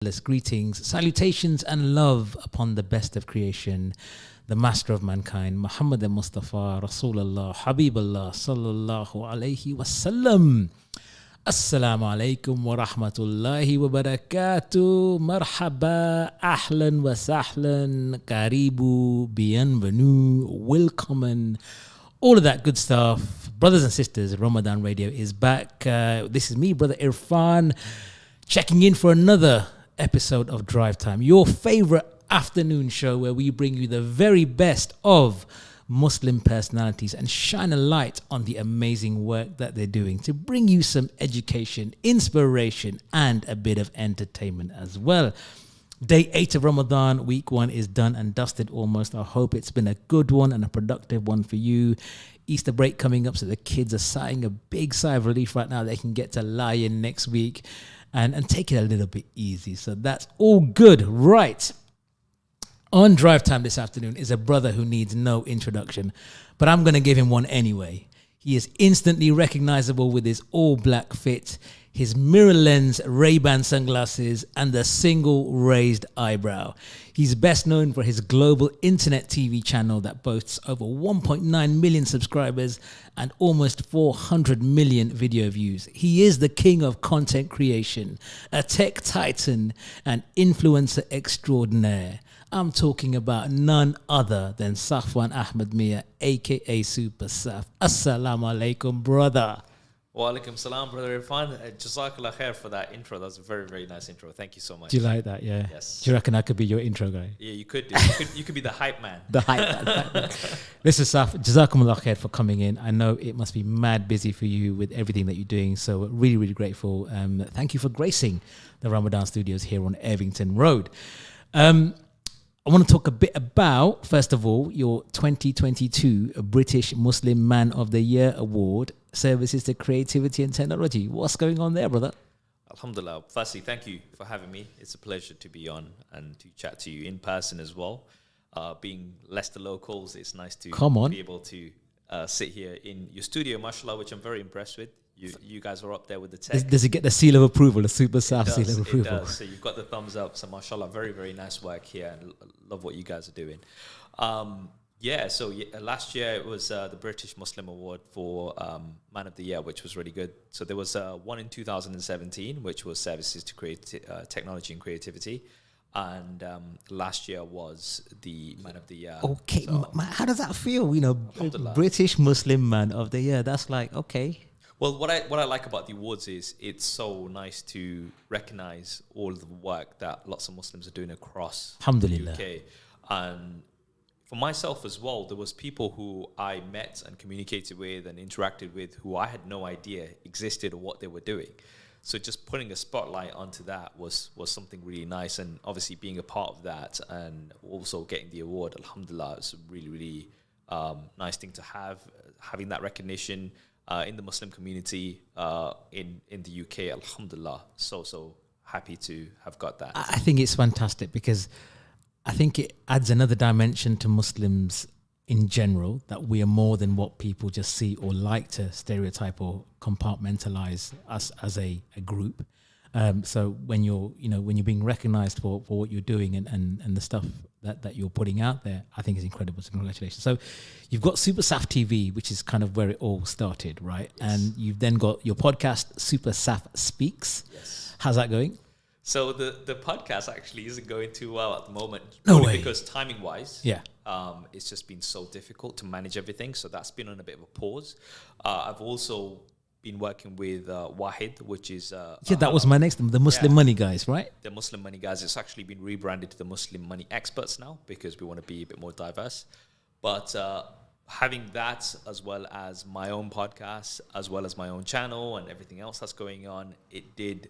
Greetings, salutations, and love upon the best of creation, the master of mankind, Muhammad al-Mustafa, Rasulullah, Habibullah, sallallahu alayhi wasallam. Assalamu alaikum wa rahmatullahi wa barakatuh. Marhaba, ahlan wa sahlan, karibu, bienvenue, welcome, and all of that good stuff. Brothers and sisters, Ramadan Radio is back. This is me, brother Irfhan, checking in for another episode of Drivetime, your favorite afternoon show where we bring you the very best of Muslim personalities and shine a light on the amazing work that they're doing to bring you some education, inspiration, and a bit of entertainment as well. Day 8 of Ramadan, week 1 is done and dusted almost. I hope it's been a good one and a productive one for you. Easter break coming up, so the kids are sighing a big sigh of relief right now. They can get to lie in next week and take it a little bit easy. So that's all good. Right. On Drive Time this afternoon is a brother who needs no introduction, but I'm going to give him one anyway. He is instantly recognizable with his all-black fit, his mirror lens Ray-Ban sunglasses, and the single raised eyebrow. He's best known for his global internet TV channel that boasts over 1.9 million subscribers and almost 400 million video views. He is the king of content creation, a tech titan, and influencer extraordinaire. I'm talking about none other than Safwan Ahmed Mia, aka SuperSaf. Assalamu alaikum, brother. Wa alaikum salam, brother Irfhan. Jazakallah khair for that intro. That's a very, very nice intro. Thank you so much. Do you like that? Yeah. Yes. Do you reckon I could be your intro guy? Yeah, you could do. You could be the hype man. The hype man. Listen, Saf, Jazakumullah khair for coming in. I know it must be mad busy for you with everything that you're doing. So really, really grateful. Thank you for gracing the Ramadan Studios here on Evington Road. I want to talk a bit about, first of all, your 2022 British Muslim Man of the Year Award, Services to Creativity and Technology. What's going on there, brother? Alhamdulillah. Firstly, thank you for having me. It's a pleasure to be on and to chat to you in person as well. Being Leicester locals, it's nice to be able to sit here in your studio, mashallah, which I'm very impressed with. You guys are up there with the tech. Does it get the seal of approval, the SuperSaf seal of approval? It does. So you've got the thumbs up. So mashallah, very, very nice work here. And love what you guys are doing. Last year it was the British Muslim Award for Man of the Year, which was really good. So there was one in 2017, which was Services to Technology and Creativity. And last year was the Man of the Year. Okay, so, how does that feel? You know, British Muslim Man of the Year. That's like, okay. Well, what I like about the awards is it's so nice to recognize all the work that lots of Muslims are doing across the UK. And for myself as well, there was people who I met and communicated with and interacted with who I had no idea existed or what they were doing. So just putting a spotlight onto that was something really nice. And obviously being a part of that and also getting the award, alhamdulillah, it's a really, really nice thing to have, having that recognition in the Muslim community in the UK, alhamdulillah. So happy to have got that. I think it's fantastic because I think it adds another dimension to Muslims in general, that we are more than what people just see or like to stereotype or compartmentalize us as a group. So when you're being recognized for what you're doing and the stuff that you're putting out there, I think is incredible. So congratulations. So you've got SuperSaf TV, which is kind of where it all started, right? Yes. And you've then got your podcast, SuperSaf Speaks. Yes. How's that going? So the podcast actually isn't going too well at the moment. No way. Because timing wise, it's just been so difficult to manage everything. So that's been on a bit of a pause. I've also been working with Wahid, which is... that was my next, the Muslim Money guys, right? The Muslim Money guys. It's actually been rebranded to the Muslim Money Experts now because we want to be a bit more diverse. But having that as well as my own podcast, as well as my own channel and everything else that's going on, it did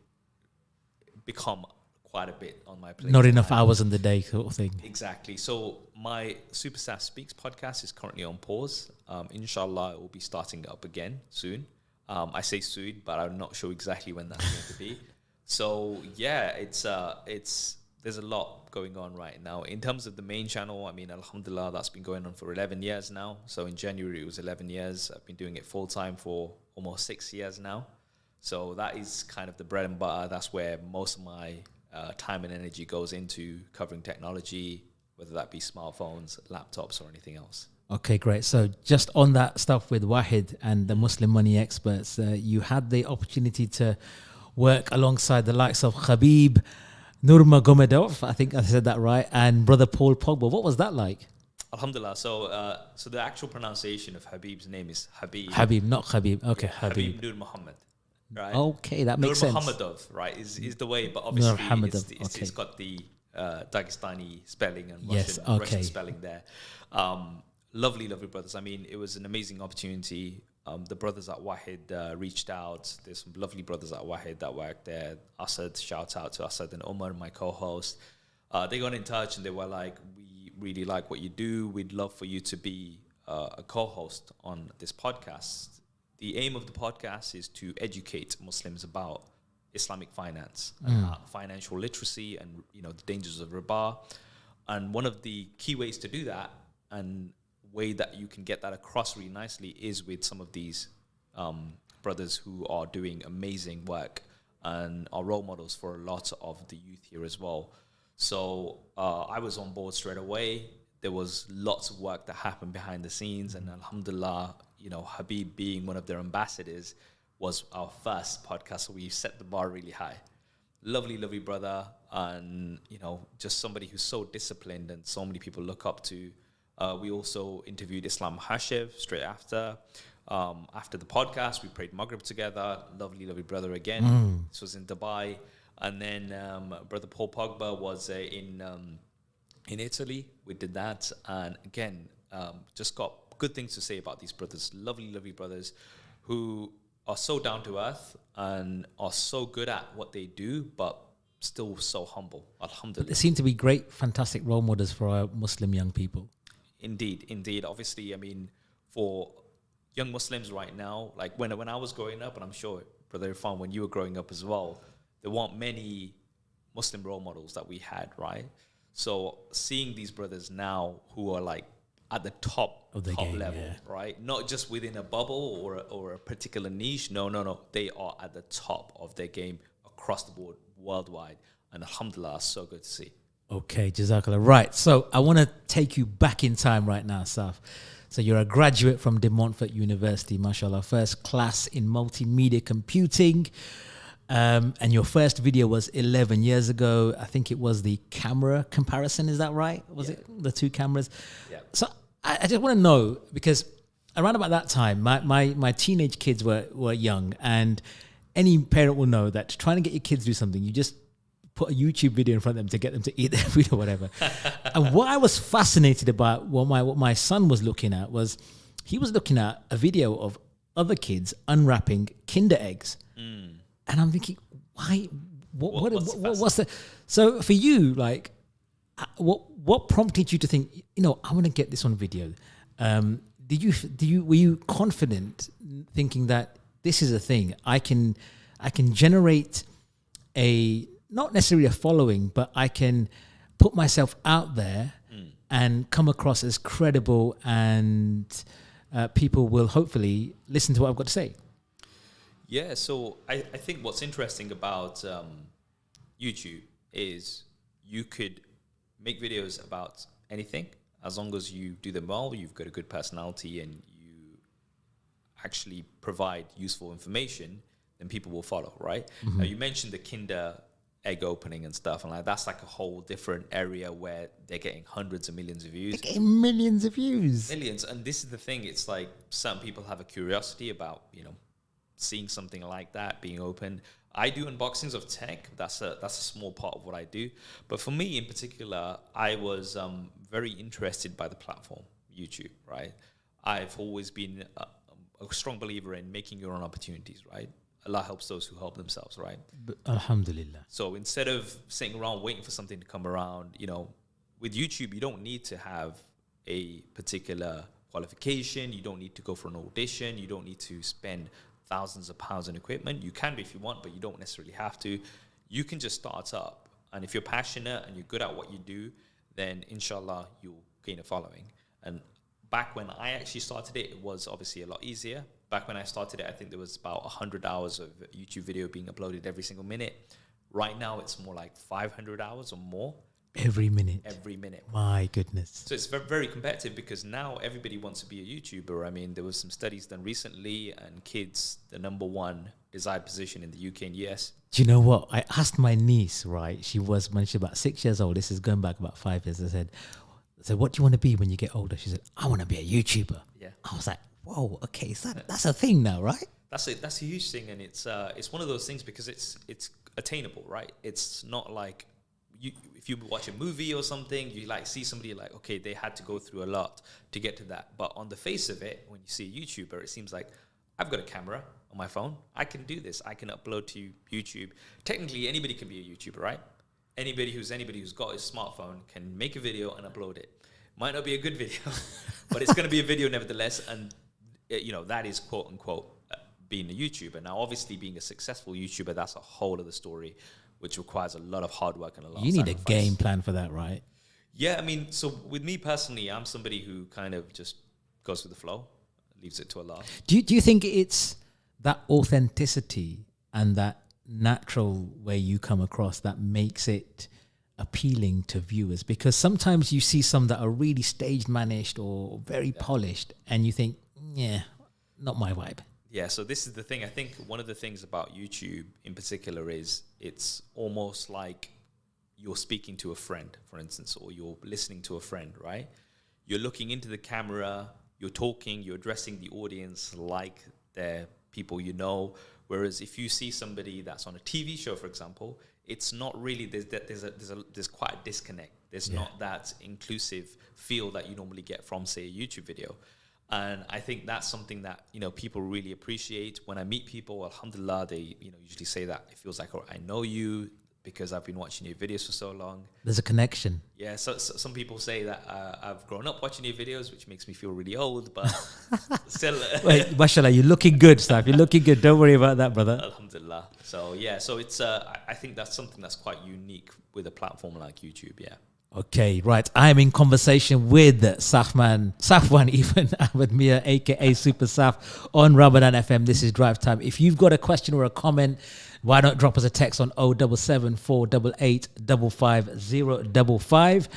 become quite a bit on my plate. Not enough hours in the day sort of thing. Exactly. So my SuperSaf Speaks podcast is currently on pause. Inshallah, it will be starting up again soon. I say soon, but I'm not sure exactly when that's going to be. So yeah, there's a lot going on right now. In terms of the main channel, I mean, alhamdulillah, that's been going on for 11 years now. So in January, it was 11 years. I've been doing it full time for almost 6 years now. So that is kind of the bread and butter. That's where most of my time and energy goes into covering technology, whether that be smartphones, laptops, or anything else. Okay, great. So just on that stuff with Wahid and the Muslim money experts, you had the opportunity to work alongside the likes of Khabib Nurmagomedov, I think I said that right, and brother Paul Pogba. What was that like? Alhamdulillah. So the actual pronunciation of Habib's name is Habib. Habib, not Khabib. Okay, yeah, Habib. Nur Muhammad. Right. Okay, that makes sense. Nurmagomedov, right, is the way, but obviously okay. it's got the Dagestani spelling and Russian spelling there. Lovely brothers. I mean, it was an amazing opportunity. The brothers at Wahid reached out. There's some lovely brothers at Wahid that work there. Asad, shout out to Asad and Umar, my co-host. They got in touch and they were like, we really like what you do. We'd love for you to be a co-host on this podcast. The aim of the podcast is to educate Muslims about Islamic finance and financial literacy and, you know, the dangers of riba. And one of the key ways to do that, and way that you can get that across really nicely, is with some of these brothers who are doing amazing work and are role models for a lot of the youth here as well. So I was on board straight away. There was lots of work that happened behind the scenes, and alhamdulillah, you know, Habib being one of their ambassadors was our first podcast, so we set the bar really high. Lovely brother, and, you know, just somebody who's so disciplined and so many people look up to. We also interviewed Islam Hashev straight after. After the podcast, we prayed Maghrib together. Lovely brother again. This was in Dubai. And then brother Paul Pogba was in Italy. We did that. And again, just got good things to say about these brothers. Lovely brothers who are so down to earth and are so good at what they do, but still so humble. Alhamdulillah. They seem to be great, fantastic role models for our Muslim young people. Indeed. Obviously, I mean, for young Muslims right now, like when I was growing up, and I'm sure, Brother Irfhan, when you were growing up as well, there weren't many Muslim role models that we had, right? So seeing these brothers now who are like at the top level, right? Not just within a bubble or a particular niche. No. They are at the top of their game across the board, worldwide. And alhamdulillah, so good to see. Okay, Jazakallah. Right, so I want to take you back in time right now, Saf. So you're a graduate from De Montfort University, mashallah, first class in multimedia computing. And your first video was 11 years ago. I think it was the camera comparison, is that right? Was it the two cameras? Yeah. So I just want to know, because around about that time, my teenage kids were young, and any parent will know that trying to get your kids to do something, you just put a YouTube video in front of them to get them to eat their food or whatever. And what I was fascinated about, what my son was looking at, was he was looking at a video of other kids unwrapping Kinder eggs. And I'm thinking, why? What's the? So for you, like, what prompted you to think, you know, I want to get this on video? Were you confident thinking that this is a thing I can generate a, not necessarily a following, but I can put myself out there and come across as credible, and people will hopefully listen to what I've got to say? Yeah, so I think what's interesting about YouTube is you could make videos about anything as long as you do them well, you've got a good personality, and you actually provide useful information, then people will follow, right? Now, you mentioned the Kinder egg opening and stuff, and like that's like a whole different area where they're getting hundreds of millions of views. They're getting millions of views. Millions. And this is the thing, it's like some people have a curiosity about, you know, seeing something like that being opened. I do unboxings of tech. That's a small part of what I do. But for me in particular, I was very interested by the platform, YouTube, right? I've always been a strong believer in making your own opportunities, right? Allah helps those who help themselves, right? Alhamdulillah. So instead of sitting around waiting for something to come around, you know, with YouTube, you don't need to have a particular qualification. You don't need to go for an audition. You don't need to spend thousands of pounds on equipment. You can if you want, but you don't necessarily have to. You can just start up. And if you're passionate and you're good at what you do, then inshallah, you'll gain a following. And back when I actually started it, it was obviously a lot easier. Back when I started it, I think there was about 100 hours of YouTube video being uploaded every single minute. Right now, it's more like 500 hours or more. Every minute. Every minute. My goodness. So it's very, very competitive because now everybody wants to be a YouTuber. I mean, there was some studies done recently, and kids, the #1 desired position in the UK and US. Do you know what? I asked my niece, right? She was, when she was about 6 years old, this is going back about 5 years, I said, what do you want to be when you get older? She said, I want to be a YouTuber. Yeah. I was like, whoa, okay, so that's a thing now, right? That's a huge thing, and it's one of those things because it's attainable, right? It's not like if you watch a movie or something, you like see somebody like, okay, they had to go through a lot to get to that. But on the face of it, when you see a YouTuber, it seems like I've got a camera on my phone. I can do this. I can upload to YouTube. Technically, anybody can be a YouTuber, right? Anybody who's got a smartphone can make a video and upload it. Might not be a good video, but it's going to be a video nevertheless. And that is quote unquote being a YouTuber. Now, obviously, being a successful YouTuber, that's a whole other story, which requires a lot of hard work and a lot of sacrifice. You need a game plan for that, right? Yeah, I mean, so with me personally, I'm somebody who kind of just goes with the flow, leaves it to Allah. Do you think it's that authenticity and that natural way you come across that makes it appealing to viewers? Because sometimes you see some that are really stage managed or very polished, and you think, yeah, not my vibe. Yeah, so this is the thing. I think one of the things about YouTube in particular is it's almost like you're speaking to a friend, for instance, or you're listening to a friend, right? You're looking into the camera, you're talking, you're addressing the audience like they're people you know. Whereas if you see somebody that's on a TV show, for example, it's not really, there's quite a disconnect. There's not that inclusive feel that you normally get from, say, a YouTube video. And I think that's something that, people really appreciate. When I meet people, alhamdulillah, they, usually say that it feels like, oh, I know you because I've been watching your videos for so long. There's a connection. Yeah, so some people say that I've grown up watching your videos, which makes me feel really old, but still. Wait, mashallah, you're looking good, Saf. You're looking good. Don't worry about that, brother. Alhamdulillah. So, yeah, so it's, I think that's something that's quite unique with a platform like YouTube, yeah. Okay, right. I'm in conversation with Safwan, even Ahmed Mia, aka SuperSaf, on Ramadan FM. This is Drive Time. If you've got a question or a comment, why don't drop us a text on 077 488 55055.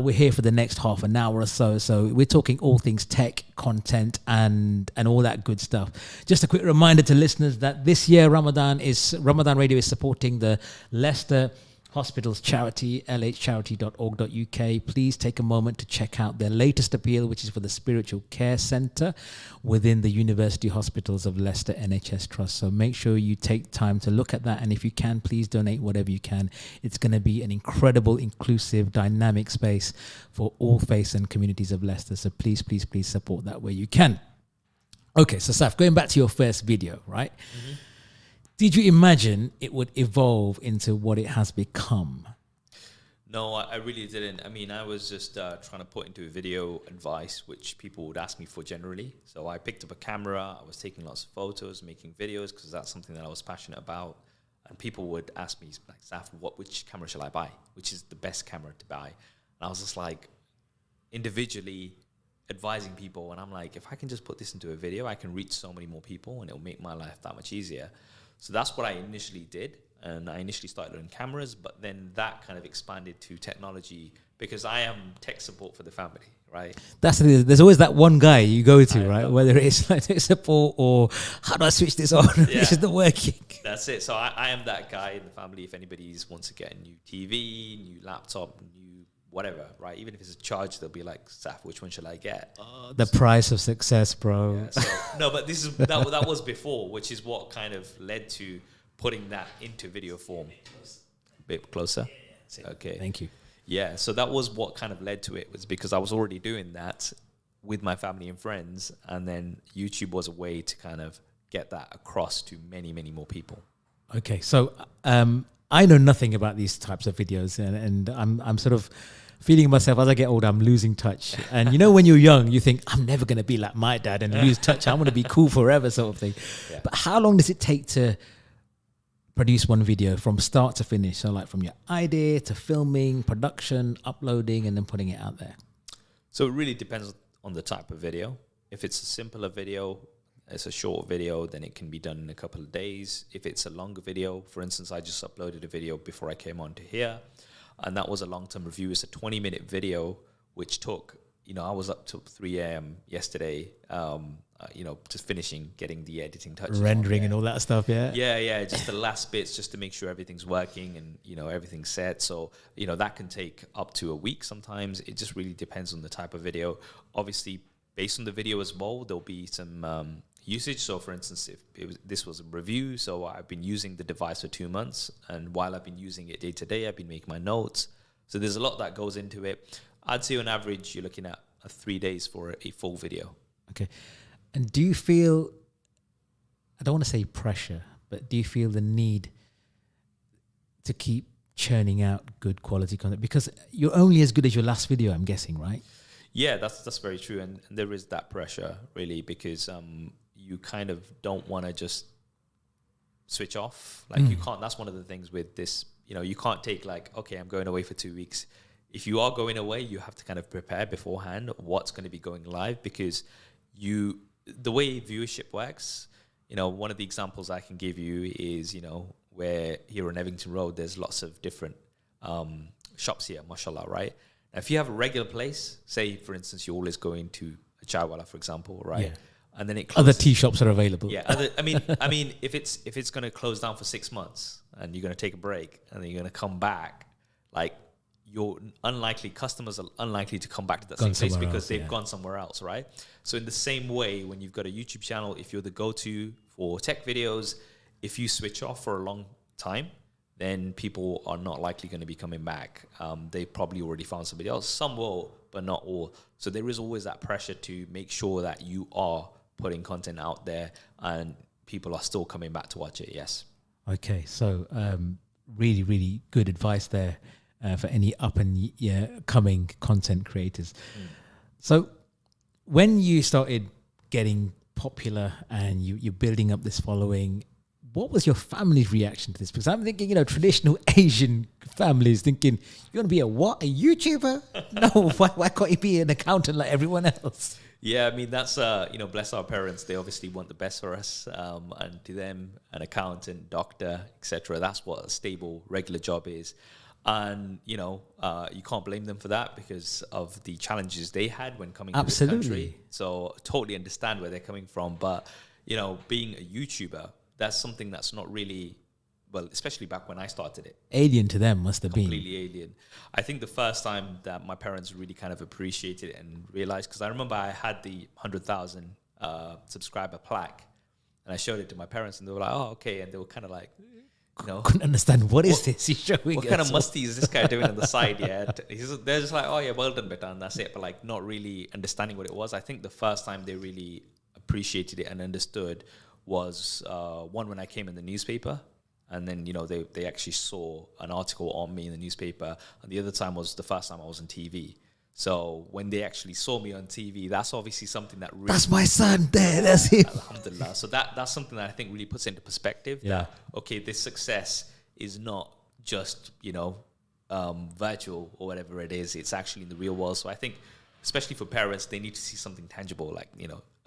We're here for the next half an hour or so. So we're talking all things tech, content, and all that good stuff. Just a quick reminder to listeners that this year Ramadan Radio is supporting the Leicester Hospitals charity, lhcharity.org.uk. Please take a moment to check out their latest appeal, which is for the Spiritual Care Centre within the University Hospitals of Leicester NHS Trust. So make sure you take time to look at that. And if you can, please donate whatever you can. It's going to be an incredible, inclusive, dynamic space for all faiths and communities of Leicester. So please, please, please support that where you can. Okay, so Saf, going back to your first video, right? Mm-hmm. Did you imagine it would evolve into what it has become? No, I really didn't. I mean, I was just trying to put into a video advice, which people would ask me for generally. So I picked up a camera. I was taking lots of photos, making videos, because that's something that I was passionate about. And people would ask me, like, Saf, which camera shall I buy? Which is the best camera to buy? And I was just like, individually advising people. And I'm like, if I can just put this into a video, I can reach so many more people, and it'll make my life that much easier. So that's what I initially did, and I initially started on cameras, but then that kind of expanded to technology because I am tech support for the family, right? There's always that one guy you go to, right? Whether it's like tech support or how do I switch this on? Yeah. This is not working. That's it. So I am that guy in the family. If anybody wants to get a new TV, new laptop, new whatever, right? Even if it's a charge, they'll be like, Saf, which one shall I get? The price of success, bro. Yeah, so, no, but this is that was before, which is what kind of led to putting that into video form. A bit closer. Okay. Thank you. Yeah, so that was what kind of led to it, was because I was already doing that with my family and friends, and then YouTube was a way to kind of get that across to many, many more people. Okay, so I know nothing about these types of videos, and I'm sort of feeling myself as I get older, I'm losing touch. And when you're young, you think, I'm never going to be like my dad and lose touch. I'm going to be cool forever, sort of thing. Yeah. But how long does it take to produce one video from start to finish? So like from your idea to filming, production, uploading, and then putting it out there. So it really depends on the type of video. If it's a simpler video, it's a short video, then it can be done in a couple of days. If it's a longer video, for instance, I just uploaded a video before I came on to here, and that was a long-term review. It's a 20-minute video, which took, I was up till 3 a.m. yesterday, just finishing, getting the editing touches, rendering and all that stuff. Yeah, just the last bits, just to make sure everything's working and everything's set. So that can take up to a week sometimes. It just really depends on the type of video. Obviously, based on the video as well, there'll be some usage. So for instance, if this was a review, so I've been using the device for 2 months, and while I've been using it day to day, I've been making my notes. So there's a lot that goes into it. I'd say on average, you're looking at 3 days for a full video. Okay. And do you feel, I don't want to say pressure, but do you feel the need to keep churning out good quality content? Because you're only as good as your last video, I'm guessing, right? Yeah, that's very true. And there is that pressure, really, because you kind of don't want to just switch off. Like you can't, that's one of the things with this, you can't take like, okay, I'm going away for 2 weeks. If you are going away, you have to kind of prepare beforehand what's going to be going live, because the way viewership works, one of the examples I can give you is, where here on Evington Road, there's lots of different shops here, mashallah, right? Now, if you have a regular place, say, for instance, you're always going to a chaiwala, for example, right? Yeah. And then it closes. Other tea shops are available. Yeah, I mean, if it's going to close down for 6 months and you're going to take a break and then you're going to come back, like, customers are unlikely to come back to that same place because they've gone somewhere else, right? So in the same way, when you've got a YouTube channel, if you're the go-to for tech videos, if you switch off for a long time, then people are not likely going to be coming back. They probably already found somebody else. Some will, but not all. So there is always that pressure to make sure that you are putting content out there and people are still coming back to watch it, yes. Okay, so really, really good advice there. For any up and coming content creators. So when you started getting popular and you're building up this following, what was your family's reaction to this? Because I'm thinking, traditional Asian families thinking, you want to be a what? A YouTuber? No, why can't you be an accountant like everyone else? Yeah, I mean, that's, bless our parents. They obviously want the best for us. And to them, an accountant, doctor, etc. That's what a stable, regular job is. And, you can't blame them for that because of the challenges they had when coming to this country. So totally understand where they're coming from. But, being a YouTuber, that's something that's not really, well, especially back when I started it. Alien to them must have been. Completely alien. I think the first time that my parents really kind of appreciated it and realized, because I remember I had the 100,000 subscriber plaque and I showed it to my parents and they were like, oh, okay. And they were kind of like, couldn't understand what is this he's showing. What kind of musty is this guy doing on the side? Yeah, they're just like, oh yeah, well done, beta, and that's it. But like, not really understanding what it was. I think the first time they really appreciated it and understood was one when I came in the newspaper, and then they actually saw an article on me in the newspaper, and the other time was the first time I was on TV. So when they actually saw me on TV, that's obviously something that really... That's my son there, that's him. Alhamdulillah. So that's something that I think really puts into perspective. Yeah. That, okay, this success is not just, virtual or whatever it is. It's actually in the real world. So I think, especially for parents, they need to see something tangible, like,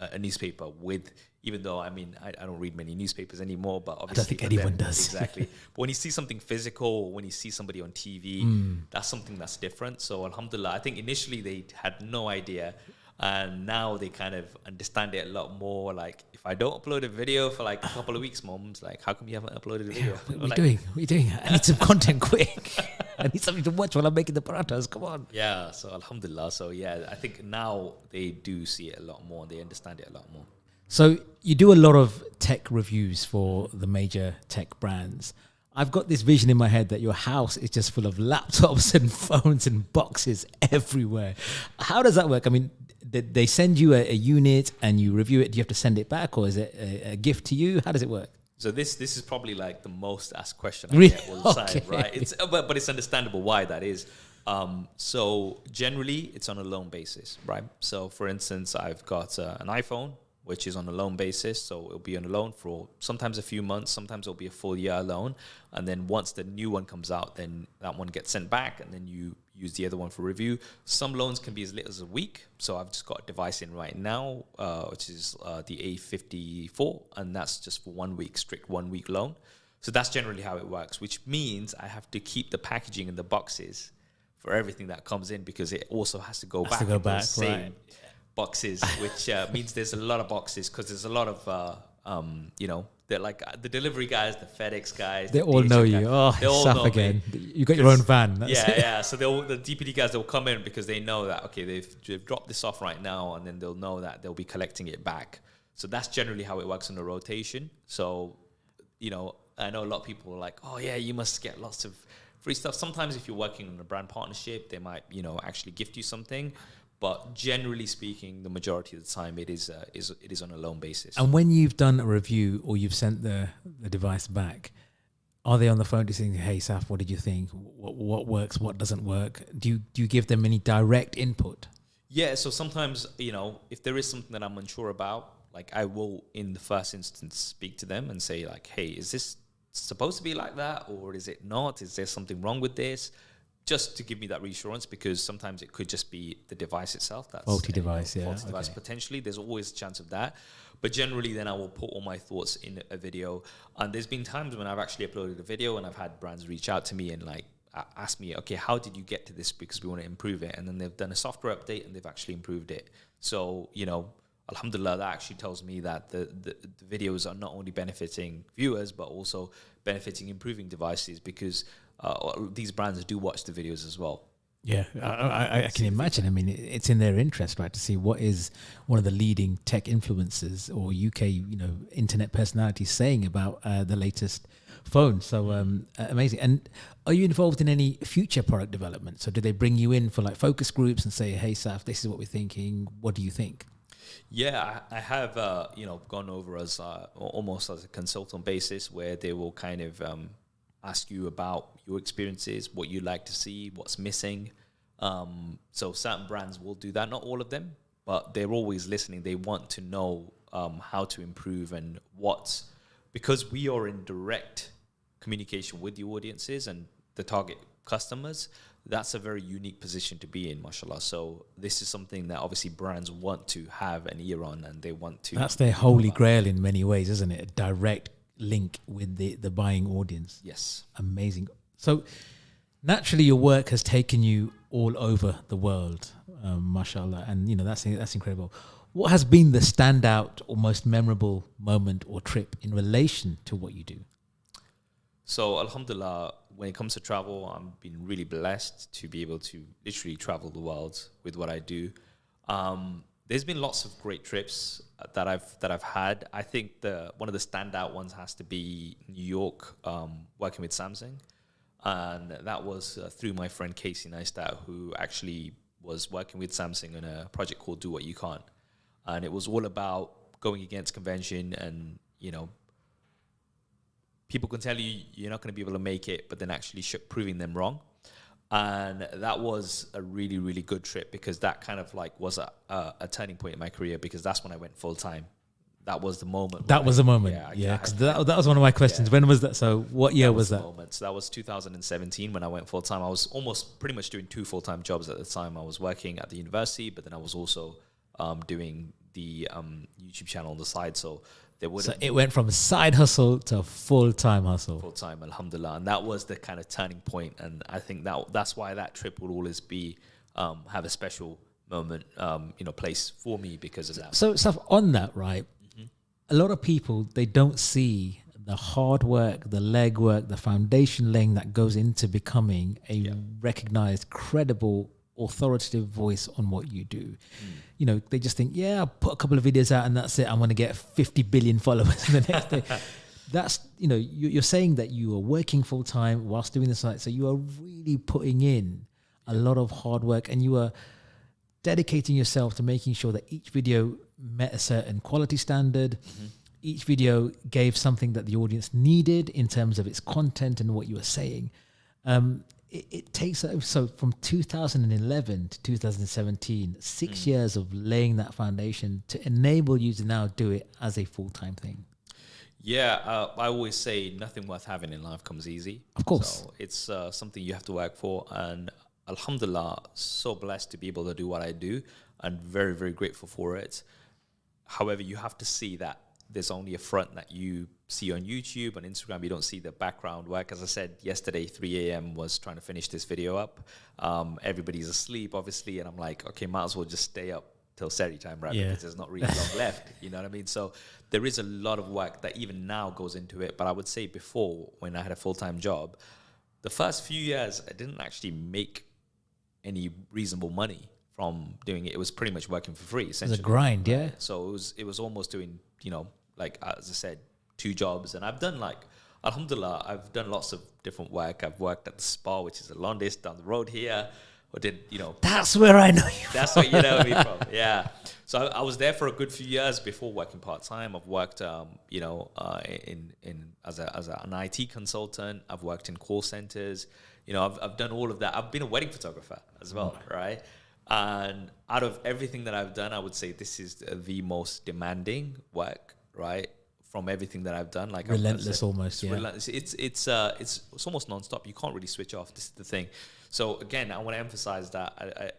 a newspaper with, even though, I mean, I don't read many newspapers anymore, but obviously... I don't think anyone does. Exactly. But when you see something physical, or when you see somebody on TV, that's something that's different. So alhamdulillah, I think initially they had no idea. And now they kind of understand it a lot more. Like, if I don't upload a video for like a couple of weeks, Mom's like, how come you haven't uploaded a video? What are you doing? I need some content quick. I need something to watch while I'm making the parathas. Come on. Yeah, so alhamdulillah. So yeah, I think now they do see it a lot more. They understand it a lot more. So you do a lot of tech reviews for the major tech brands. I've got this vision in my head that your house is just full of laptops and phones and boxes everywhere. How does that work? I mean, they send you a unit and you review it. Do you have to send it back, or is it a gift to you? How does it work? So this is probably like the most asked question I get all the time, right? But it's understandable why that is. So generally, it's on a loan basis, right? So for instance, I've got an iPhone which is on a loan basis. So it'll be on a loan for sometimes a few months, sometimes it'll be a full year loan. And then once the new one comes out, then that one gets sent back and then you use the other one for review. Some loans can be as little as a week. So I've just got a device in right now, which is the A54, and that's just for 1 week, strict 1 week loan. So that's generally how it works, which means I have to keep the packaging in the boxes for everything that comes in, because it also has to go back in the same boxes, which means there's a lot of boxes, because there's a lot of, you know, they're like the delivery guys, the FedEx guys. They all know you. Oh, they all know again. You got your own van. Yeah. So the DPD guys, they'll come in because they know that, okay, they've dropped this off right now, and then they'll know that they'll be collecting it back. So that's generally how it works on the rotation. So, you know, I know a lot of people are like, oh yeah, you must get lots of free stuff. Sometimes if you're working on a brand partnership, they might, you know, actually gift you something. But generally speaking, the majority of the time it is on a loan basis. And when you've done a review or you've sent the device back, are they on the phone to saying, hey, Saf, what did you think? What works? What doesn't work? Do you give them any direct input? Yeah, so sometimes, you know, if there is something that I'm unsure about, like I will in the first instance speak to them and say like, hey, is this supposed to be like that, or is it not? Is there something wrong with this? Just to give me that reassurance, because sometimes it could just be the device itself. That's faulty device, faulty device potentially. There's always a chance of that. But generally then I will put all my thoughts in a video. And there's been times when I've actually uploaded a video and I've had brands reach out to me and like ask me, okay, how did you get to this? Because we want to improve it. And then they've done a software update and they've actually improved it. So, you know, alhamdulillah, that actually tells me that the videos are not only benefiting viewers, but also benefiting improving devices, because these brands do watch the videos as well. Yeah, I can imagine. I mean, it's in their interest, right, to see what is one of the leading tech influencers or UK, you know, internet personalities saying about the latest phone. So amazing. And are you involved in any future product development? So do they bring you in for like focus groups and say, hey, Saf, this is what we're thinking. What do you think? Yeah, I have, you know, gone over as almost as a consultant basis, where they will kind of ask you about your experiences, what you like to see, what's missing. So certain brands will do that, not all of them, but they're always listening. They want to know how to improve and because we are in direct communication with the audiences and the target customers, that's a very unique position to be in, mashallah. So this is something that obviously brands want to have an ear on, and they want to. That's their holy grail in many ways, isn't it? A direct link with the buying audience. Yes. Amazing. So naturally your work has taken you all over the world, mashallah, and you know that's incredible. What has been the standout or most memorable moment or trip in relation to what you do? So alhamdulillah, when it comes to travel, I've been really blessed to be able to literally travel the world with what I do. There's been lots of great trips that I've had. I think one of the standout ones has to be New York, working with Samsung, and that was through my friend Casey Neistat, who actually was working with Samsung on a project called Do What You Can't, and it was all about going against convention, and you know, people can tell you you're not going to be able to make it, but then actually proving them wrong. And that was a really, really good trip, because that kind of like was a turning point in my career, because that's when I went full time. That was the moment. That was the moment. Yeah, because that was one of my questions. Yeah. When was that? So what year was that? So that was 2017 when I went full time. I was almost pretty much doing 2 full-time jobs at the time. I was working at the university, but then I was also doing the YouTube channel on the side. So it went from side hustle to full-time hustle. Full-time, alhamdulillah. And that was the kind of turning point. And I think that's why that trip will always be have a special moment, place for me because of that. So stuff on that, right? Mm-hmm. A lot of people, they don't see the hard work, the legwork, the foundation laying that goes into becoming a recognized, credible, authoritative voice on what you do. You know, they just think, yeah, I'll put a couple of videos out and that's it. I'm going to get 50 billion followers the next day. That's, you know, you're saying that you are working full time whilst doing the site. So you are really putting in a lot of hard work, and you are dedicating yourself to making sure that each video met a certain quality standard. Mm-hmm. Each video gave something that the audience needed in terms of its content and what you were saying. it takes, so from 2011 to 2017, 6 years of laying that foundation to enable you to now do it as a full-time thing. Yeah, I always say nothing worth having in life comes easy. Of course. So it's something you have to work for. And alhamdulillah, so blessed to be able to do what I do and very, very grateful for it. However, you have to see that there's only a front that you see on YouTube. On Instagram, you don't see the background work. As I said yesterday, 3 a.m. was trying to finish this video up. Everybody's asleep, obviously. And I'm like, okay, might as well just stay up till Seri time, right? Because there's not really long left. You know what I mean? So there is a lot of work that even now goes into it. But I would say before, when I had a full-time job, the first few years, I didn't actually make any reasonable money from doing it. It was pretty much working for free, essentially. It was a grind, yeah. So it was almost doing, like, as I said, 2 jobs. And I've done, like, alhamdulillah, I've done lots of different work. I've worked at the spa, which is the longest down the road here. Or did, That's where I know you That's where you know me from, yeah. So I was there for a good few years before working part-time. I've worked, as an IT consultant. I've worked in call centers. I've done all of that. I've been a wedding photographer as well, right? And out of everything that I've done, I would say this is the most demanding work, right? From everything that I've done, like relentless, almost. Yeah, relentless. It's almost non-stop. You can't really switch off. This is the thing. So again, I want to emphasize that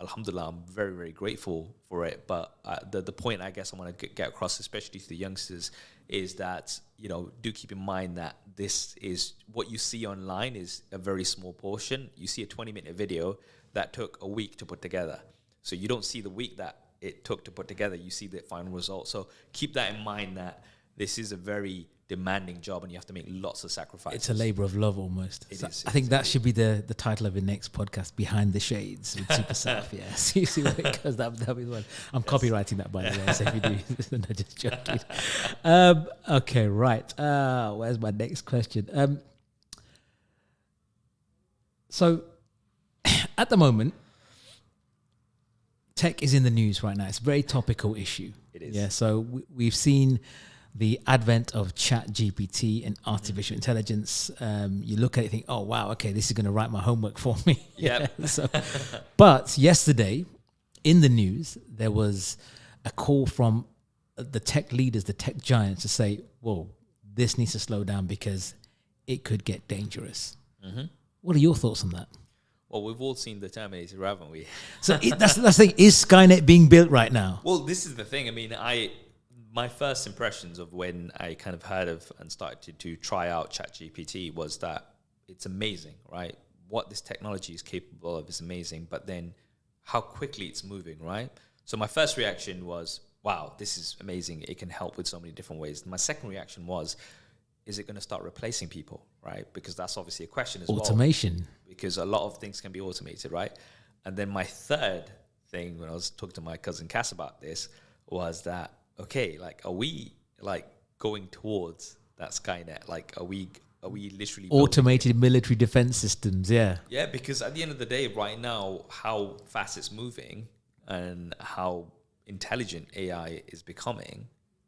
alhamdulillah, I'm very, very grateful for it. But the point I guess I want to get across, especially to the youngsters, is that do keep in mind that this is what you see online is a very small portion. You see a 20-minute video that took a week to put together. So you don't see the week that it took to put together. You see the final result. So keep that in mind that this is a very demanding job and you have to make lots of sacrifices. It's a labor of love almost. I think that should be the title of the next podcast, Behind the Shades with SuperSaf. Yeah, so you see where it goes. That'll be the one. I'm copywriting that, by the way, so if you do, no, just joking. Okay, right. Where's my next question? So at the moment, tech is in the news right now. It's a very topical issue. It is. Yeah, so we've seen the advent of chat GPT and artificial intelligence. You look at it and think, oh, wow, okay, this is going to write my homework for me. Yeah. But yesterday in the news, there was a call from the tech leaders, the tech giants to say, whoa, this needs to slow down because it could get dangerous. Mm-hmm. What are your thoughts on that? Well, we've all seen the Terminator, haven't we? So that's the thing. Is Skynet being built right now? Well, this is the thing. I mean, my first impressions of when I kind of heard of and started to try out ChatGPT was that it's amazing, right? What this technology is capable of is amazing, but then how quickly it's moving, right? So my first reaction was, wow, this is amazing. It can help with so many different ways. My second reaction was, is it going to start replacing people, right? Because that's obviously a question as well. Automation. Because a lot of things can be automated, right? And then my third thing, when I was talking to my cousin Cass about this, was that, okay, like, are we like going towards that Skynet? Like, are we literally automated military defense systems? Yeah. Yeah, because at the end of the day, right now, how fast it's moving and how intelligent AI is becoming,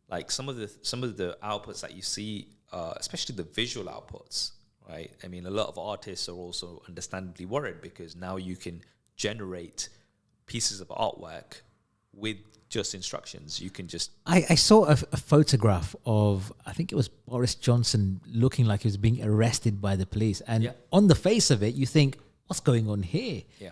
like some of the outputs that you see, especially the visual outputs, right? I mean, a lot of artists are also understandably worried because now you can generate pieces of artwork with just instructions. You can just... I saw a photograph of, I think it was Boris Johnson looking like he was being arrested by the police. And on the face of it, you think, what's going on here? Yeah.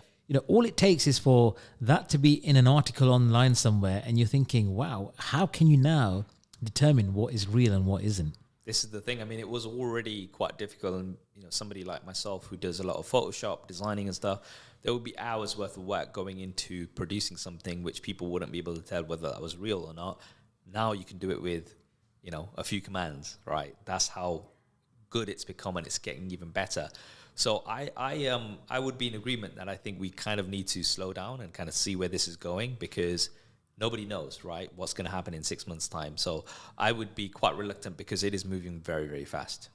All it takes is for that to be in an article online somewhere. And you're thinking, wow, how can you now determine what is real and what isn't? This is the thing. I mean, it was already quite difficult. And, somebody like myself who does a lot of Photoshop, designing and stuff, there would be hours worth of work going into producing something which people wouldn't be able to tell whether that was real or not. Now you can do it with, a few commands, right? That's how good it's become, and it's getting even better. So I would be in agreement that I think we kind of need to slow down and kind of see where this is going, because nobody knows, right, what's going to happen in 6 months' time. So I would be quite reluctant because it is moving very, very fast.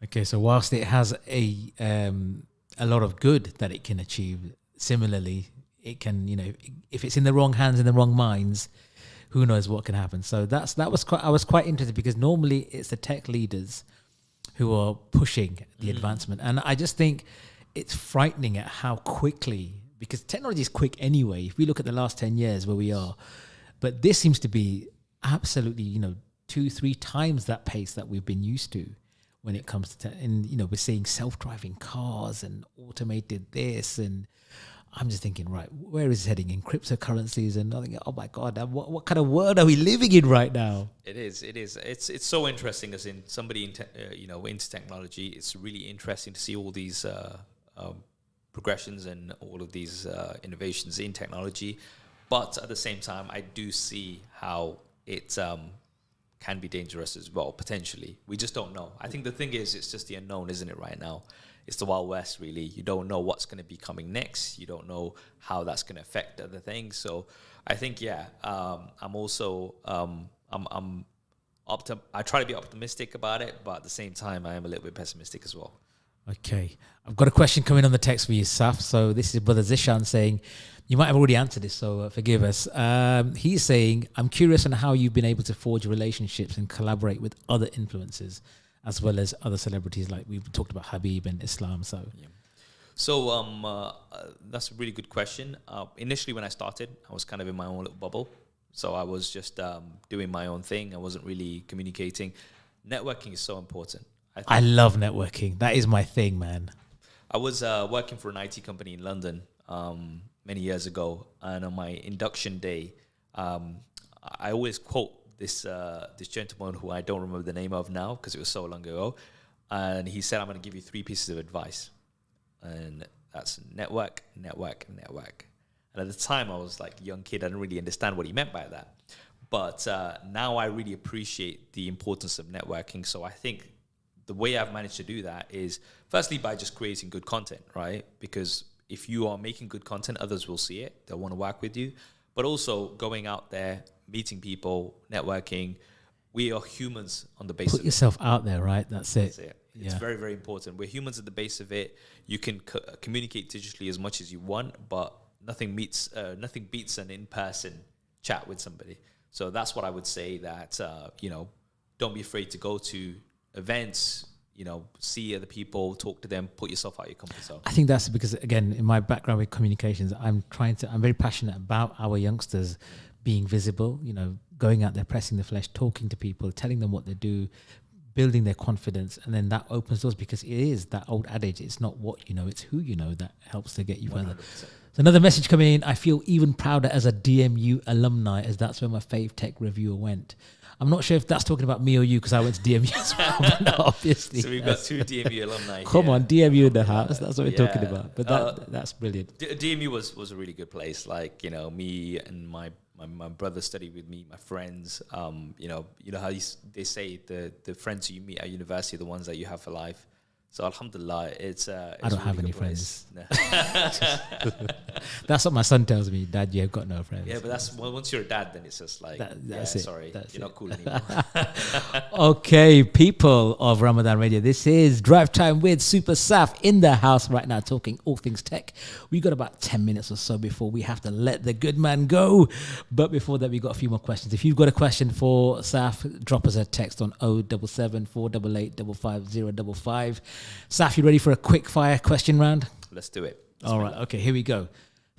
Okay, so whilst it has a lot of good that it can achieve, similarly, it can, if it's in the wrong hands, in the wrong minds, who knows what can happen. So I was quite interested, because normally it's the tech leaders who are pushing the advancement. And I just think it's frightening at how quickly, because technology is quick anyway. If we look at the last 10 years where we are, but this seems to be absolutely, 2-3 times that pace that we've been used to when it comes to, we're seeing self-driving cars and automated this, and I'm just thinking, right, where is it heading in cryptocurrencies? And I think, oh my God, what kind of world are we living in right now? It is. It's so interesting as in somebody into technology. It's really interesting to see all these progressions and all of these innovations in technology. But at the same time, I do see how it can be dangerous as well, potentially. We just don't know. I think the thing is, it's just the unknown, isn't it, right now? It's the Wild West, really. You don't know what's going to be coming next. You don't know how that's going to affect other things. So I think, I'm also, I try to be optimistic about it, but at the same time, I am a little bit pessimistic as well. Okay. I've got a question coming on the text for you, Saf. So this is Brother Zishan saying, you might have already answered this, so forgive us. He's saying, I'm curious on how you've been able to forge relationships and collaborate with other influencers, as well as other celebrities, like we've talked about Habib and Islam. So that's a really good question. Initially, when I started, I was kind of in my own little bubble. So I was just doing my own thing. I wasn't really communicating. Networking is so important. I love networking. That is my thing, man. I was working for an IT company in London many years ago. And on my induction day, I always quote this gentleman who I don't remember the name of now because it was so long ago. And he said, I'm going to give you 3 pieces of advice. And that's network, network, network. And at the time, I was like a young kid. I didn't really understand what he meant by that. But now I really appreciate the importance of networking. So I think the way I've managed to do that is firstly by just creating good content, right? Because if you are making good content, others will see it. They'll want to work with you. But also going out there, meeting people, networking. We are humans on the base of it. Put yourself out there, right? That's it. It's very, very important. We're humans at the base of it. You can communicate digitally as much as you want, but nothing beats an in-person chat with somebody. So that's what I would say, that, don't be afraid to go to events, see other people, talk to them, put yourself out your comfort zone. I think that's because, again, in my background with communications, I'm very passionate about our youngsters being visible, going out there, pressing the flesh, talking to people, telling them what they do, building their confidence, and then that opens doors, because it is that old adage, it's not what you know, it's who you know that helps to get you 100%. Further. So another message coming in, I feel even prouder as a DMU alumni, as that's where my fave tech reviewer went. I'm not sure if that's talking about me or you, because I went to DMU as well, but no, obviously. So we've got 2 DMU alumni. Come on, DMU in the house. That's what we're talking about. But that's brilliant. DMU was a really good place. Like, me and my brother studied with me, my friends. You know how they say the friends you meet at university are the ones that you have for life. So alhamdulillah, it's I don't really have any friends. No. That's what my son tells me. Dad, you've got no friends. Yeah, but that's once you're a dad, then it's just like, that's it. Sorry, you're not cool anymore. Okay, people of Ramadan Radio, this is Drive Time with SuperSaf in the house right now, talking all things tech. We got about 10 minutes or so before we have to let the good man go. But before that, we got a few more questions. If you've got a question for Saf, drop us a text on 077 488 55055. Saf, you ready for a quick fire question round? Let's do it. All right. Okay, here we go.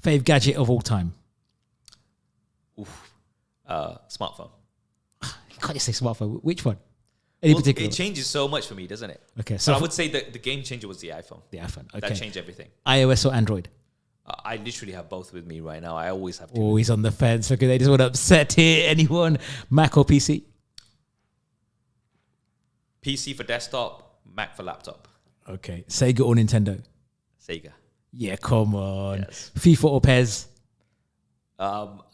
Fave gadget of all time? Smartphone. Can't you say smartphone? Which one? Any particular? It changes so much for me, doesn't it? Okay. So I would say that the game changer was the iPhone. The iPhone. Okay. That changed everything. iOS or Android? I literally have both with me right now. I always have. Always on the fence. Okay, they just want to upset here. Anyone? Mac or PC? PC for desktop. Mac for laptop. Okay. Sega or Nintendo? Sega. Yeah, come on. Yes. FIFA or PES?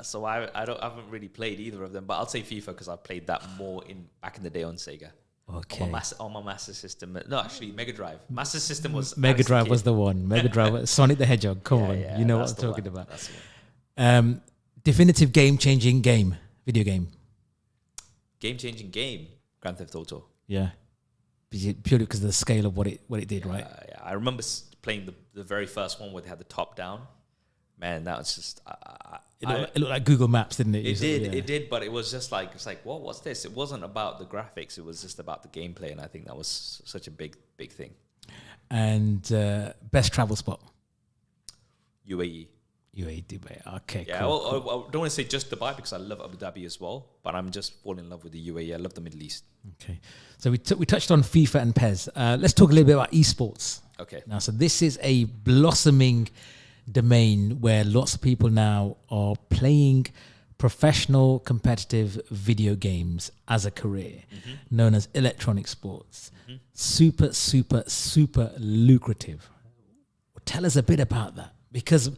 So I haven't really played either of them, but I'll say FIFA because I played that more back in the day on Sega. Okay. On my Master System. No, actually, Mega Drive. Master System was... Mega Drive was the one. Mega Drive. Sonic the Hedgehog. Come on. Yeah, you know what I'm talking about. That's the one. Definitive game-changing game. Video game. Game-changing game. Grand Theft Auto. Yeah. Purely because of the scale of what it did, right? Yeah. I remember playing the very first one where they had the top down. Man, that was just... It looked like Google Maps, didn't it? It did, but it was just like, it's like, what? What's this? It wasn't about the graphics. It was just about the gameplay, and I think that was such a big thing. And best travel spot? UAE. UAE, Dubai. Okay, yeah, cool. I don't want to say just Dubai because I love Abu Dhabi as well, but I'm just falling in love with the UAE. I love the Middle East. Okay. So we touched on FIFA and PES. Let's talk a little bit about esports. Okay. Now, so this is a blossoming domain where lots of people now are playing professional competitive video games as a career, known as electronic sports. Super, super, super lucrative. Tell us a bit about that, because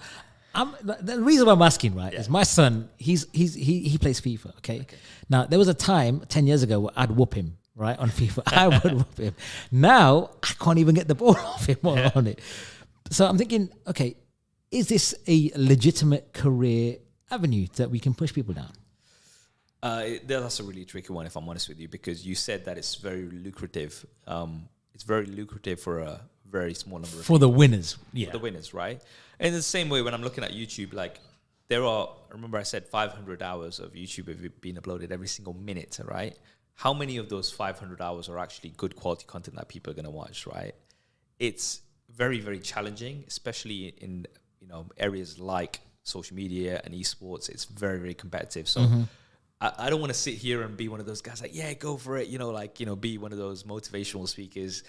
the reason why I'm asking, right, is my son, he plays FIFA, okay? Now, there was a time 10 years ago where I'd whoop him, right, on FIFA. I would whoop him. Now, I can't even get the ball off him on it. So I'm thinking, okay, is this a legitimate career avenue that we can push people down? That's a really tricky one, if I'm honest with you, because you said that it's very lucrative. It's very lucrative for a very small number of people. The winners. Yeah. For the winners, right? And in the same way, when I'm looking at YouTube, like remember I said 500 hours of YouTube have been uploaded every single minute, right? How many of those 500 hours are actually good quality content that people are going to watch, right? It's very, very challenging, especially in areas like social media and esports. It's very, very competitive. So I don't want to sit here and be one of those guys like, yeah, go for it, be one of those motivational speakers,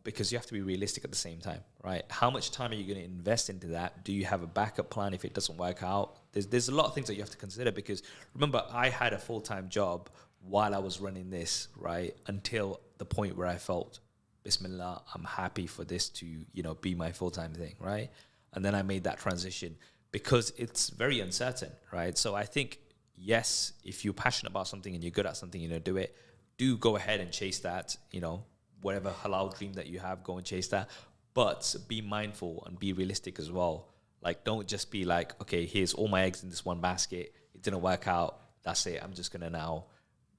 because you have to be realistic at the same time, right? How much time are you going to invest into that? Do you have a backup plan if it doesn't work out? There's a lot of things that you have to consider, because remember, I had a full-time job while I was running this, right? Until the point where I felt, Bismillah, I'm happy for this to, be my full-time thing, right? And then I made that transition because it's very uncertain, right? So I think, yes, if you're passionate about something and you're good at something, do it. Do go ahead and chase that, whatever halal dream that you have, go and chase that. But be mindful and be realistic as well. Like, don't just be like, okay, here's all my eggs in this one basket. It didn't work out. That's it. I'm just going to now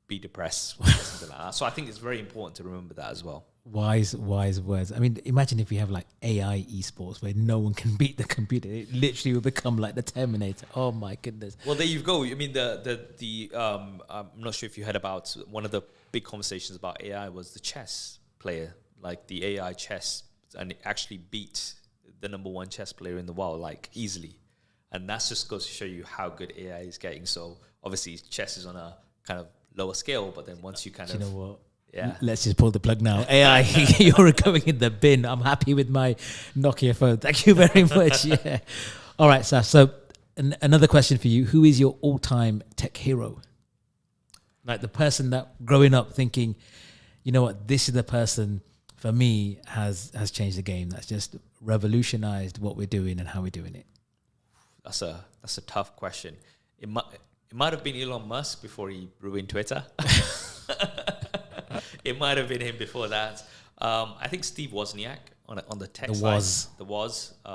be depressed or something like that. So I think it's very important to remember that as well. Wise words. I mean, imagine if we have like AI esports where no one can beat the computer. It literally will become like the Terminator. Oh my goodness. Well, there you go. I mean, I'm not sure if you heard about one of the big conversations about AI was the chess player, like the AI chess, and it actually beat the number one chess player in the world, like easily. And that just goes to show you how good AI is getting. So obviously chess is on a kind of lower scale, but then once you kind of... You know what? Yeah. Let's just pull the plug now. AI, you're going in the bin. I'm happy with my Nokia phone. Thank you very much. Yeah. All right, Saf. So another question for you. Who is your all-time tech hero? Like the person that growing up thinking, you know what, this is the person for me has changed the game. That's just revolutionized what we're doing and how we're doing it. That's a tough question. It might have been Elon Musk before he ruined Twitter. It might have been him before that. I think Steve Wozniak on the tech side.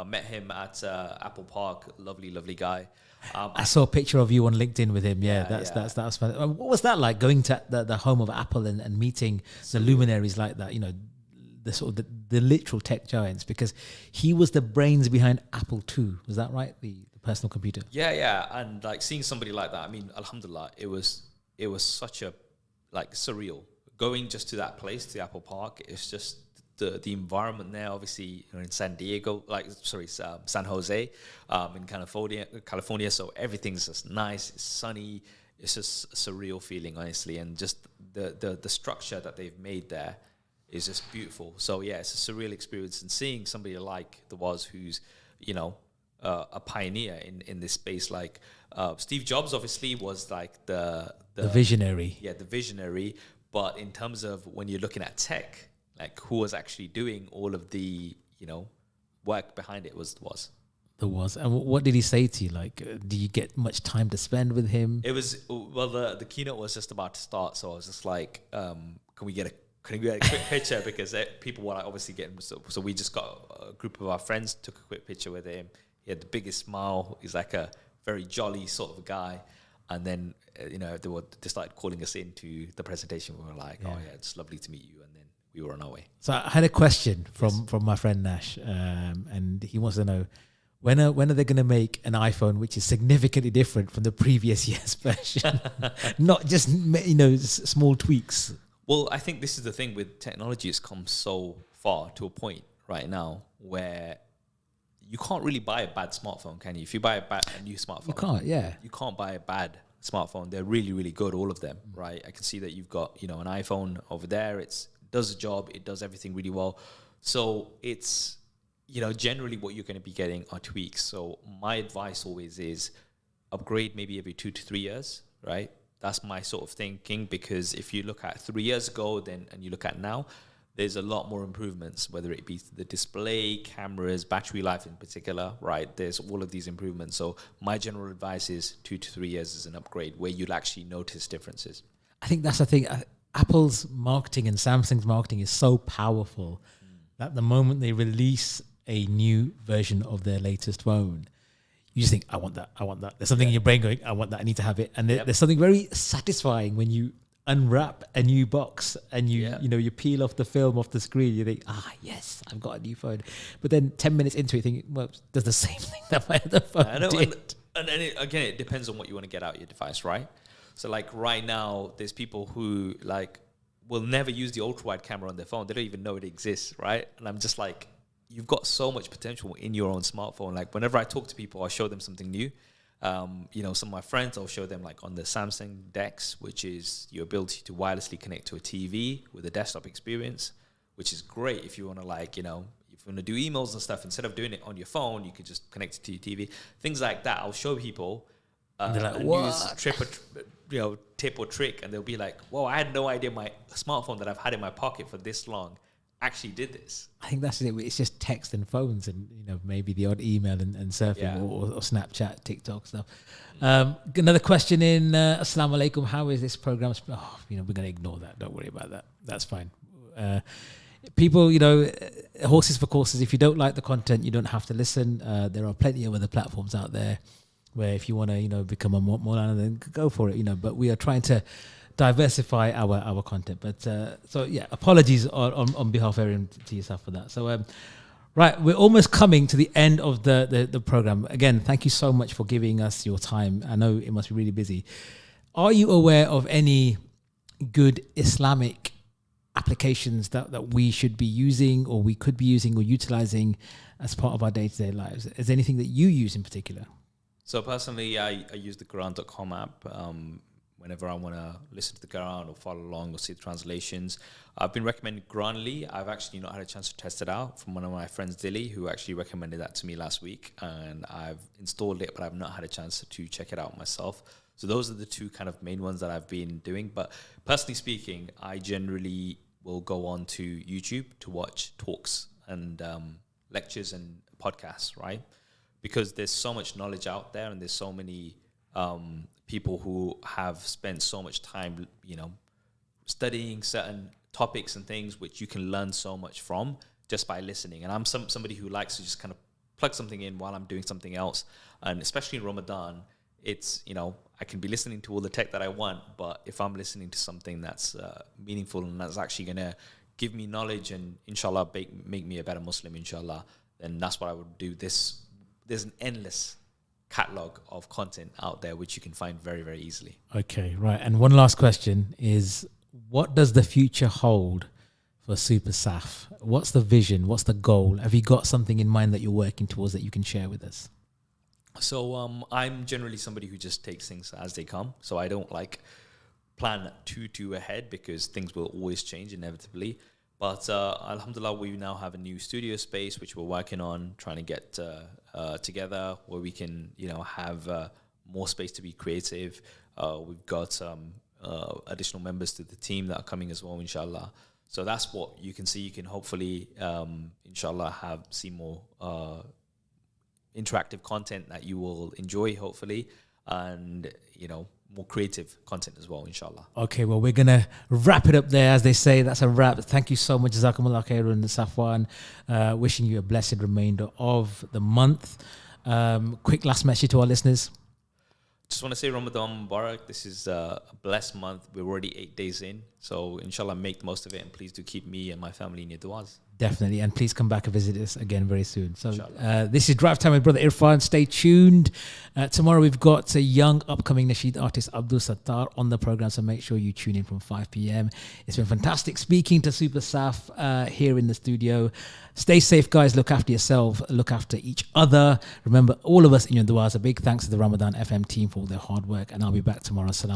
Met him at Apple Park. Lovely, lovely guy. I saw a picture of you on LinkedIn with him. Yeah, that was fun. What was that like, going to the home of Apple and meeting the luminaries like that? The sort of the literal tech giants, because he was the brains behind Apple II. Was that right? The personal computer. Yeah, and like seeing somebody like that. I mean, alhamdulillah, it was such a like surreal. Going just to that place, to Apple Park, it's just the environment there. Obviously, in San Diego, San Jose, in California. So everything's just nice, it's sunny. It's just a surreal feeling, honestly, and just the structure that they've made there is just beautiful. So yeah, it's a surreal experience, and seeing somebody like the Woz, who's a pioneer in this space. Like Steve Jobs, obviously, was like the visionary. Yeah, the visionary. But in terms of when you're looking at tech, like who was actually doing all of the, work behind it was the Woz. And what did he say to you? Like, do you get much time to spend with him? It was, the keynote was just about to start. So I was just like, can we get a quick picture? Because people were like obviously getting, so we just got a group of our friends, took a quick picture with him. He had the biggest smile. He's like a very jolly sort of guy. And then, they started calling us into the presentation. We were like, oh yeah, it's lovely to meet you. And then we were on our way. So I had a question from my friend Nash, and he wants to know, when are they going to make an iPhone which is significantly different from the previous year's version? Not just, small tweaks. Well, I think this is the thing with technology. It's come so far to a point right now where you can't really buy a bad smartphone, can you? If you buy a new smartphone, you can't. Yeah, you can't buy a bad smartphone. They're really, really good, all of them, right? I can see that you've got, an iPhone over there. It does the job. It does everything really well. So it's, generally what you're going to be getting are tweaks. So my advice always is upgrade maybe every 2 to 3 years, right? That's my sort of thinking, because if you look at 3 years ago and you look at now, there's a lot more improvements, whether it be the display, cameras, battery life in particular, right? There's all of these improvements. So my general advice is 2 to 3 years is an upgrade where you'll actually notice differences. I think that's the thing. Apple's marketing and Samsung's marketing is so powerful that the moment they release a new version of their latest phone, you just think, I want that. There's something in your brain going, I want that, I need to have it. And there's something very satisfying when you unwrap a new box and you peel off the film off the screen, you think, yes, I've got a new phone. But then 10 minutes into it, you think, well, it does the same thing that my other phone did. And again, it depends on what you want to get out of your device, right? So like right now, there's people who will never use the ultra wide camera on their phone. They don't even know it exists, right? And I'm just like, you've got so much potential in your own smartphone. Like whenever I talk to people, I show them something new. Some of my friends, I'll show them like on the Samsung DeX, which is your ability to wirelessly connect to a TV with a desktop experience, which is great if you want to if you want to do emails and stuff, instead of doing it on your phone, you could just connect it to your TV. Things like that. I'll show people and they're like, what? Use tip or trick, and they'll be like, whoa, I had no idea my smartphone that I've had in my pocket for this long actually did this. I think that's it. It's just text and phones and maybe the odd email and surfing or Snapchat, TikTok stuff. Another question in Assalamu alaikum, how is this program? We're going to ignore that. Don't worry about that. That's fine. People, horses for courses. If you don't like the content, you don't have to listen. There are plenty of other platforms out there where if you want to become a Maulana, then go for it. But we are trying to diversify our content. But apologies on behalf of everyone to yourself for that. So right, we're almost coming to the end of the program. Again, thank you so much for giving us your time. I know it must be really busy. Are you aware of any good Islamic applications that we should be using or we could be using or utilizing as part of our day-to-day lives? Is there anything that you use in particular? So personally, I use the Quran.com app whenever I want to listen to the Quran or follow along or see the translations. I've been recommending Quranly. I've actually not had a chance to test it out from one of my friends, Dilly, who actually recommended that to me last week. And I've installed it, but I've not had a chance to check it out myself. So those are the two kind of main ones that I've been doing. But personally speaking, I generally will go on to YouTube to watch talks and lectures and podcasts, right? Because there's so much knowledge out there and there's so many people who have spent so much time, studying certain topics and things which you can learn so much from just by listening. And I'm somebody who likes to just kind of plug something in while I'm doing something else. And especially in Ramadan, it's, I can be listening to all the tech that I want, but if I'm listening to something that's meaningful and that's actually going to give me knowledge and inshallah make me a better Muslim, inshallah, then that's what I would do. There's an endless catalog of content out there which you can find very, very easily. Okay, right. And one last question is, what does the future hold for SuperSaf? What's the vision? What's the goal? Have you got something in mind that you're working towards that you can share with us? So I'm generally somebody who just takes things as they come. So I don't plan too ahead because things will always change inevitably. But alhamdulillah, we now have a new studio space which we're working on, trying to get together where we can, have more space to be creative. We've got additional members to the team that are coming as well, inshallah. So that's what you can see. You can hopefully, inshallah, see more interactive content that you will enjoy, hopefully, and more creative content as well, inshallah. Okay, well, we're gonna wrap it up there. As they say, that's a wrap. Thank you so much, Jazakumullah khairan, Safwan. Wishing you a blessed remainder of the month. Quick last message to our listeners. just want to say Ramadan Mubarak. This is a blessed month. We're already 8 days in. So inshallah, make the most of it. And please do keep me and my family in your du'as. Definitely. And please come back and visit us again very soon. So this is Drive Time with Brother Irfhan. Stay tuned. Tomorrow we've got a young upcoming Nasheed artist, Abdul Sattar, on the program. So make sure you tune in from 5 p.m. It's been fantastic speaking to SuperSaf here in the studio. Stay safe, guys. Look after yourself. Look after each other. Remember, all of us in your du'as. A big thanks to the Ramadan FM team for all their hard work. And I'll be back tomorrow. Salam.